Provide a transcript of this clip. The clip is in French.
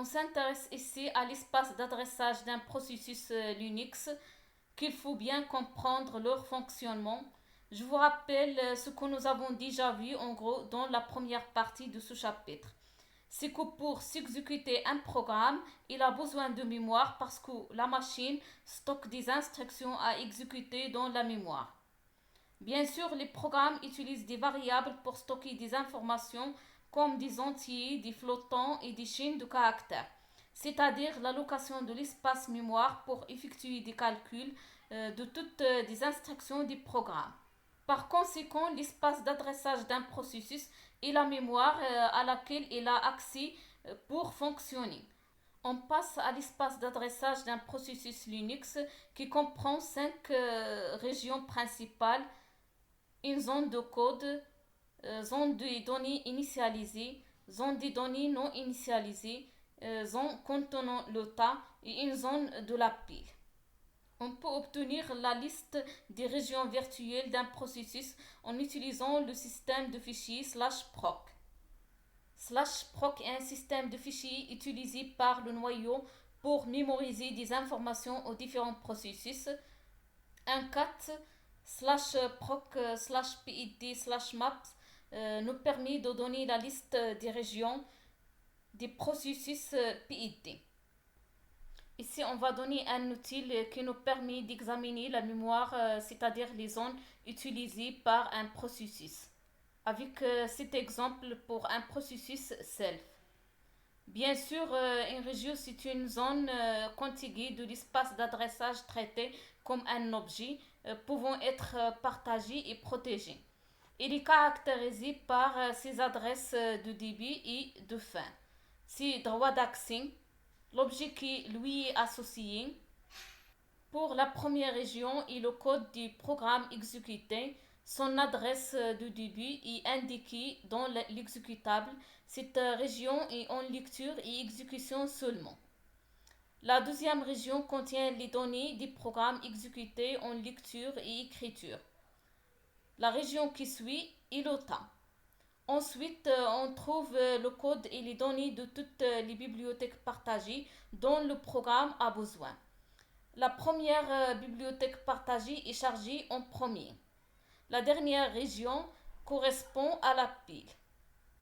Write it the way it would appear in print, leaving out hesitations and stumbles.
On s'intéresse ici à l'espace d'adressage d'un processus Linux qu'il faut bien comprendre leur fonctionnement. Je vous rappelle ce que nous avons déjà vu en gros dans la première partie de ce chapitre. C'est que pour s'exécuter un programme, il a besoin de mémoire parce que la machine stocke des instructions à exécuter dans la mémoire. Bien sûr, les programmes utilisent des variables pour stocker des informations comme des entiers, des flottants et des chaînes de caractères, c'est-à-dire l'allocation de l'espace mémoire pour effectuer des calculs de toutes les instructions du programme. Par conséquent, l'espace d'adressage d'un processus est la mémoire à laquelle il a accès pour fonctionner. On passe à l'espace d'adressage d'un processus Linux qui comprend cinq régions principales: une zone de code, zone des données initialisées, zone des données non initialisées, zone contenant le tas et une zone de la pile. On peut obtenir la liste des régions virtuelles d'un processus en utilisant le système de fichiers /proc. /proc est un système de fichiers utilisé par le noyau pour mémoriser des informations aux différents processus. Un cat /proc /pid/maps nous permet de donner la liste des régions des processus PID. Ici, on va donner un outil qui nous permet d'examiner la mémoire, c'est-à-dire les zones utilisées par un processus. Avec cet exemple pour un processus self. Bien sûr, une région, c'est une zone contiguë de l'espace d'adressage traité comme un objet pouvant être partagé et protégé. Il est caractérisé par ses adresses de début et de fin, ses droits d'accès, l'objet qui lui est associé. Pour la première région et le code du programme exécuté, son adresse de début est indiquée dans l'exécutable. Cette région est en lecture et exécution seulement. La deuxième région contient les données des programmes exécutés en lecture et écriture. La région qui suit est le temps. Ensuite, on trouve le code et les données de toutes les bibliothèques partagées dont le programme a besoin. La première bibliothèque partagée est chargée en premier. La dernière région correspond à la pile.